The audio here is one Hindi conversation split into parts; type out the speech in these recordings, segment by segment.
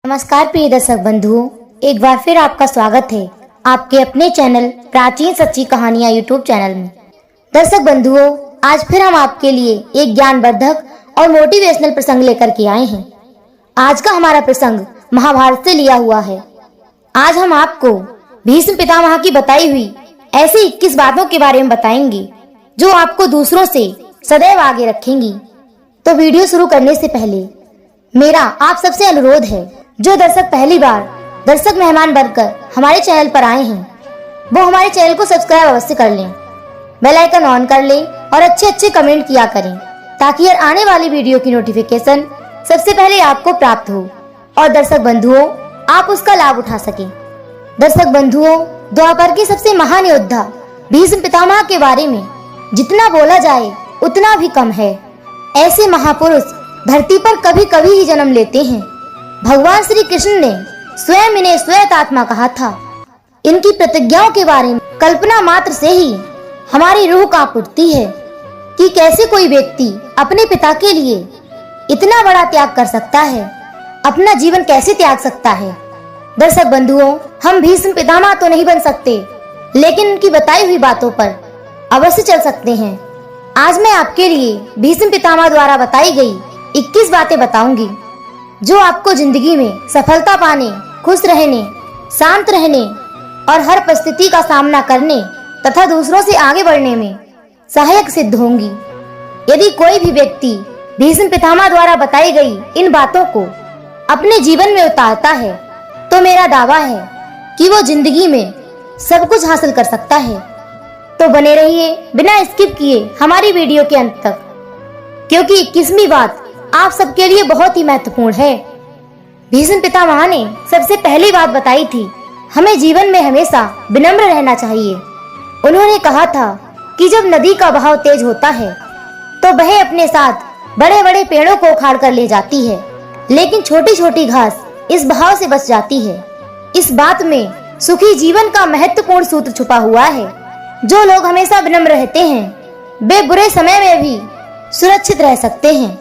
नमस्कार प्रिय दर्शक बंधुओं, एक बार फिर आपका स्वागत है आपके अपने चैनल प्राचीन सच्ची कहानियां यूट्यूब चैनल में। दर्शक बंधुओं, आज फिर हम आपके लिए एक ज्ञानवर्धक और मोटिवेशनल प्रसंग लेकर के आए हैं। आज का हमारा प्रसंग महाभारत से लिया हुआ है। आज हम आपको भीष्म पितामह की बताई हुई ऐसी 21 बातों के बारे में बताएंगे जो आपको दूसरों से सदैव आगे रखेंगी। तो वीडियो शुरू करने से पहले मेरा आप सबसे अनुरोध है, जो दर्शक पहली बार दर्शक मेहमान बनकर हमारे चैनल पर आए हैं वो हमारे चैनल को सब्सक्राइब अवश्य कर लें, बेल आइकन ऑन कर लें और अच्छे कमेंट किया करें ताकि हर आने वाली वीडियो की नोटिफिकेशन सबसे पहले आपको प्राप्त हो और दर्शक बंधुओं आप उसका लाभ उठा सकें। दर्शक बंधुओं, द्वापर के सबसे महान योद्धा भीष्म पितामह के बारे में जितना बोला जाए उतना भी कम है। ऐसे महापुरुष धरती पर कभी कभी ही जन्म लेते हैं। भगवान श्री कृष्ण ने स्वयं इन्हें श्वेतात्मा कहा था। इनकी प्रतिज्ञाओं के बारे में कल्पना मात्र से ही हमारी रूह कांप उठती है कि कैसे कोई व्यक्ति अपने पिता के लिए इतना बड़ा त्याग कर सकता है, अपना जीवन कैसे त्याग सकता है। दर्शक बंधुओं, हम भीष्म पितामह तो नहीं बन सकते, लेकिन उनकी बताई हुई बातों पर अवश्य चल सकते हैं। आज मैं आपके लिए भीष्म पितामह द्वारा बताई गई 21 बातें बताऊंगी जो आपको जिंदगी में सफलता पाने, खुश रहने, शांत रहने और हर परिस्थिति का सामना करने तथा दूसरों से आगे बढ़ने में सहायक सिद्ध होंगी। यदि कोई भी व्यक्ति भीष्म पितामह द्वारा बताई गई इन बातों को अपने जीवन में उतारता है तो मेरा दावा है कि वो जिंदगी में सब कुछ हासिल कर सकता है। तो बने रहिए बिना स्किप किए हमारी वीडियो के अंत तक, क्योंकि 21वीं बात आप सबके लिए बहुत ही महत्वपूर्ण है। भीष्म पितामह ने सबसे पहली बात बताई थी, हमें जीवन में हमेशा विनम्र रहना चाहिए। उन्होंने कहा था कि जब नदी का बहाव तेज होता है तो वह अपने साथ बड़े बड़े पेड़ों को उखाड़ कर ले जाती है, लेकिन छोटी छोटी घास इस बहाव से बच जाती है। इस बात में सुखी जीवन का महत्वपूर्ण सूत्र छुपा हुआ है। जो लोग हमेशा विनम्र रहते हैं वे बुरे समय में भी सुरक्षित रह सकते हैं,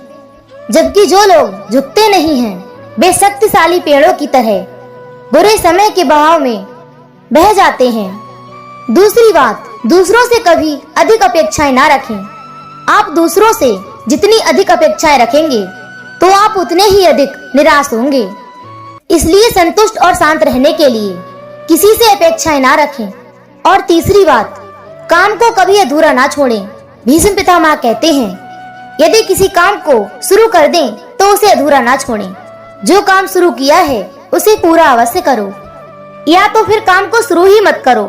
जबकि जो लोग झुकते नहीं हैं वे शक्तिशाली पेड़ों की तरह बुरे समय के बहाव में बह जाते हैं। दूसरी बात, दूसरों से कभी अधिक अपेक्षाएं ना रखें। आप दूसरों से जितनी अधिक अपेक्षाएं रखेंगे तो आप उतने ही अधिक निराश होंगे। इसलिए संतुष्ट और शांत रहने के लिए किसी से अपेक्षाएं ना रखें। और तीसरी बात, काम को कभी अधूरा ना छोड़ें। भीष्म पितामह कहते हैं, यदि किसी काम को शुरू कर दें तो उसे अधूरा ना छोड़ें। जो काम शुरू किया है उसे पूरा अवश्य करो, या तो फिर काम को शुरू ही मत करो।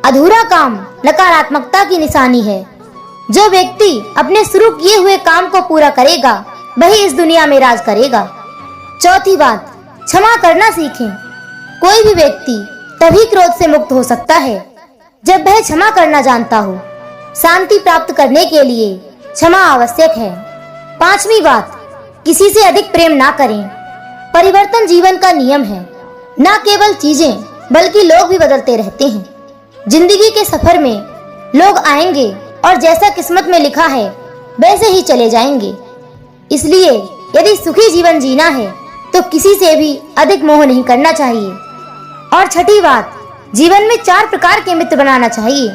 अधूरा काम नकारात्मकता की निशानी है। जो व्यक्ति अपने शुरू किए हुए काम को पूरा करेगा वही इस दुनिया में राज करेगा। चौथी बात, क्षमा करना सीखें। कोई भी व्यक्ति तभी क्रोध से मुक्त हो सकता है जब वह क्षमा करना जानता हो। शांति प्राप्त करने के लिए क्षमा आवश्यक है। पांचवी बात, किसी से अधिक प्रेम ना करें। परिवर्तन जीवन का नियम है। न केवल चीजें बल्कि लोग भी बदलते रहते हैं। जिंदगी के सफर में लोग आएंगे और जैसा किस्मत में लिखा है वैसे ही चले जाएंगे। इसलिए यदि सुखी जीवन जीना है तो किसी से भी अधिक मोह नहीं करना चाहिए। और छठी बात, जीवन में 4 प्रकार के मित्र बनाना चाहिए।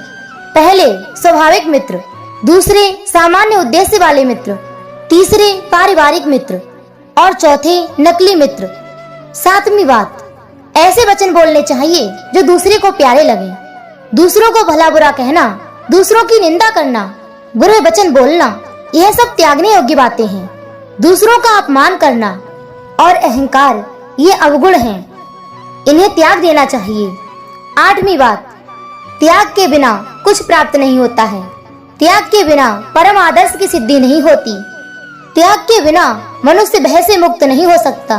पहले स्वाभाविक मित्र, दूसरे सामान्य उद्देश्य वाले मित्र, तीसरे पारिवारिक मित्र और चौथे नकली मित्र। 7वीं बात, ऐसे वचन बोलने चाहिए जो दूसरे को प्यारे लगे। दूसरों को भला बुरा कहना, दूसरों की निंदा करना, बुरे वचन बोलना, यह सब त्यागने योग्य बातें हैं। दूसरों का अपमान करना और अहंकार ये अवगुण हैं, इन्हें त्याग देना चाहिए। 8वीं बात, त्याग के बिना कुछ प्राप्त नहीं होता है। त्याग के बिना परम आदर्श की सिद्धि नहीं होती। त्याग के बिना मनुष्य भय से मुक्त नहीं हो सकता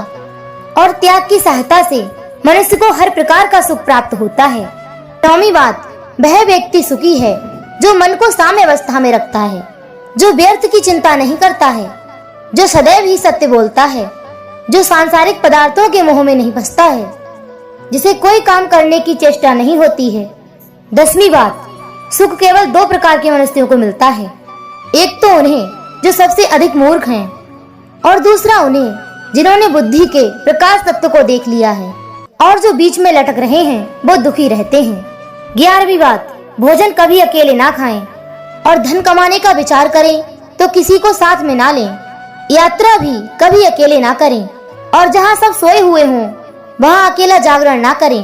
और त्याग की सहायता से मनुष्य को हर प्रकार का सुख प्राप्त होता है। 9वीं बात, वह व्यक्ति सुखी है जो मन को साम्य अवस्था में रखता है, जो व्यर्थ की चिंता नहीं करता है, जो सदैव ही सत्य बोलता है, जो सांसारिक पदार्थों के मोह में नहीं फंसता है, जिसे कोई काम करने की चेष्टा नहीं होती है। 10वीं बात, सुख केवल 2 प्रकार के मनुष्यों को मिलता है। एक तो उन्हें जो सबसे अधिक मूर्ख हैं और दूसरा उन्हें जिन्होंने बुद्धि के प्रकाश तत्व को देख लिया है, और जो बीच में लटक रहे हैं वो दुखी रहते हैं। 11वीं बात, भोजन कभी अकेले ना खाएं, और धन कमाने का विचार करें तो किसी को साथ में ना लें। यात्रा भी कभी अकेले ना करें, और जहाँ सब सोए हुए हों वहाँ अकेला जागरण ना करें।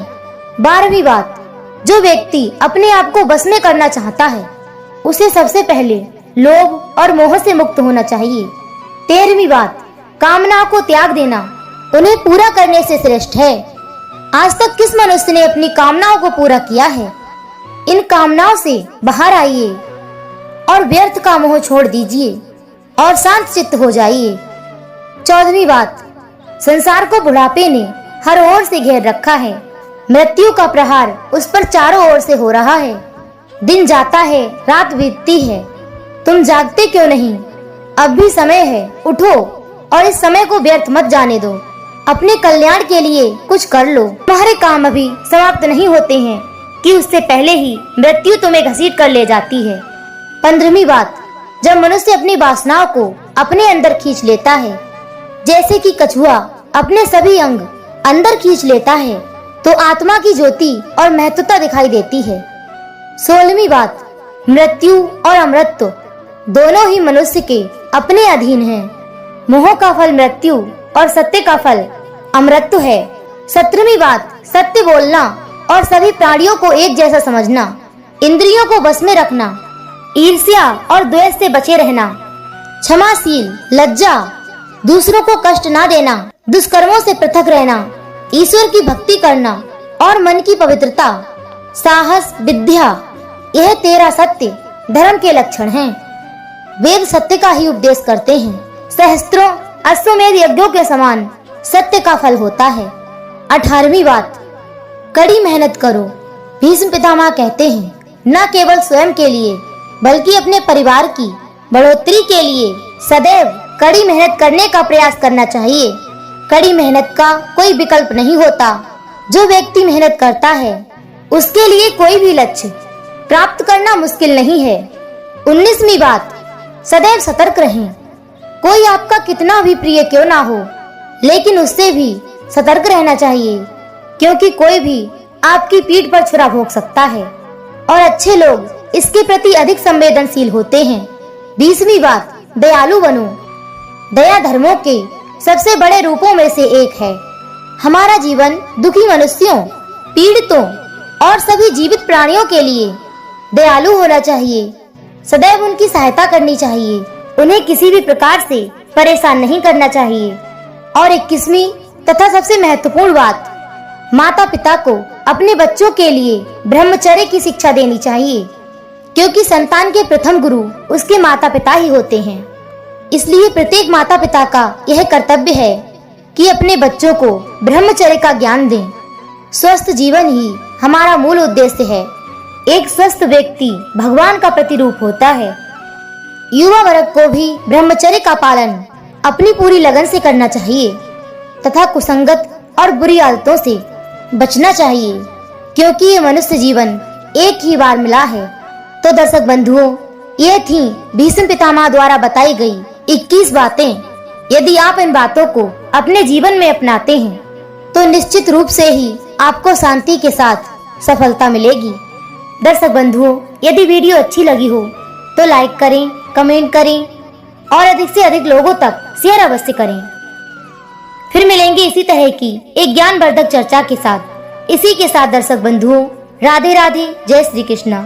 12वीं बात, जो व्यक्ति अपने आप को बस में करना चाहता है उसे सबसे पहले लोभ और मोह से मुक्त होना चाहिए। 13वीं बात, कामनाओं को त्याग देना उन्हें पूरा करने से श्रेष्ठ है। आज तक किस मनुष्य ने अपनी कामनाओं को पूरा किया है? इन कामनाओं से बाहर आइए और व्यर्थ का मोह छोड़ दीजिए और शांत चित्त हो जाइए। 14वीं बात, संसार को बुढ़ापे ने हर ओर से घेर रखा है। मृत्यु का प्रहार उस पर चारों ओर से हो रहा है। दिन जाता है, रात बीतती है, तुम जागते क्यों नहीं? अब भी समय है, उठो और इस समय को व्यर्थ मत जाने दो। अपने कल्याण के लिए कुछ कर लो। तुम्हारे काम अभी समाप्त नहीं होते हैं कि उससे पहले ही मृत्यु तुम्हें घसीट कर ले जाती है। 15वीं बात, जब मनुष्य अपनी वासनाओं को अपने अंदर खींच लेता है, जैसे कि कछुआ अपने सभी अंग अंदर खींच लेता है, तो आत्मा की ज्योति और महत्वता दिखाई देती है। 16वीं बात, मृत्यु और अमृतत्व दोनों ही मनुष्य के अपने अधीन हैं। मोह का फल मृत्यु और सत्य का फल अमृतत्व है। 17वीं बात, सत्य बोलना और सभी प्राणियों को एक जैसा समझना, इंद्रियों को बस में रखना, ईर्ष्या और द्वेष से बचे रहना, क्षमाशील, लज्जा, दूसरों को कष्ट ना देना, दुष्कर्मों से पृथक रहना, ईश्वर की भक्ति करना और मन की पवित्रता, साहस, विद्या, यह 13 सत्य धर्म के लक्षण हैं। वेद सत्य का ही उपदेश करते हैं। सहस्त्रों अश्वमेध यज्ञों के समान सत्य का फल होता है। 18वीं बात, कड़ी मेहनत करो। भीष्म पितामह कहते हैं, न केवल स्वयं के लिए बल्कि अपने परिवार की बढ़ोतरी के लिए सदैव कड़ी मेहनत करने का प्रयास करना चाहिए। कड़ी मेहनत का कोई विकल्प नहीं होता। जो व्यक्ति मेहनत करता है उसके लिए कोई भी लक्ष्य प्राप्त करना मुश्किल नहीं है। 19वीं बात, सदैव सतर्क रहें। कोई आपका कितना भी प्रिय क्यों ना हो, लेकिन उससे भी सतर्क रहना चाहिए, क्योंकि कोई भी आपकी पीठ पर छुरा भोंक सकता है और अच्छे लोग इसके प्रति अधिक संवेदनशील होते हैं। 20वीं बात, दयालु बनो। दया धर्मों के सबसे बड़े रूपों में से एक है। हमारा जीवन दुखी मनुष्यों, पीड़ितों और सभी जीवित प्राणियों के लिए दयालु होना चाहिए। सदैव उनकी सहायता करनी चाहिए, उन्हें किसी भी प्रकार से परेशान नहीं करना चाहिए। और 21वीं तथा सबसे महत्वपूर्ण बात, माता पिता को अपने बच्चों के लिए ब्रह्मचर्य की शिक्षा देनी चाहिए, क्योंकि संतान के प्रथम गुरु उसके माता पिता ही होते हैं। इसलिए प्रत्येक माता पिता का यह कर्तव्य है कि अपने बच्चों को ब्रह्मचर्य का ज्ञान दें। स्वस्थ जीवन ही हमारा मूल उद्देश्य है। एक स्वस्थ व्यक्ति भगवान का प्रतिरूप होता है। युवा वर्ग को भी ब्रह्मचर्य का पालन अपनी पूरी लगन से करना चाहिए तथा कुसंगत और बुरी आदतों से बचना चाहिए, क्योंकि ये मनुष्य जीवन एक ही बार मिला है। तो दर्शक बंधुओं, ये थी भीष्म पितामह द्वारा बताई गई 21 बातें। यदि आप इन बातों को अपने जीवन में अपनाते हैं तो निश्चित रूप से ही आपको शांति के साथ सफलता मिलेगी। दर्शक बंधुओं, यदि वीडियो अच्छी लगी हो तो लाइक करें, कमेंट करें और अधिक से अधिक लोगों तक शेयर अवश्य करें। फिर मिलेंगे इसी तरह की एक ज्ञानवर्धक चर्चा के साथ। इसी के साथ दर्शक बंधुओं, राधे राधे, जय श्री कृष्णा।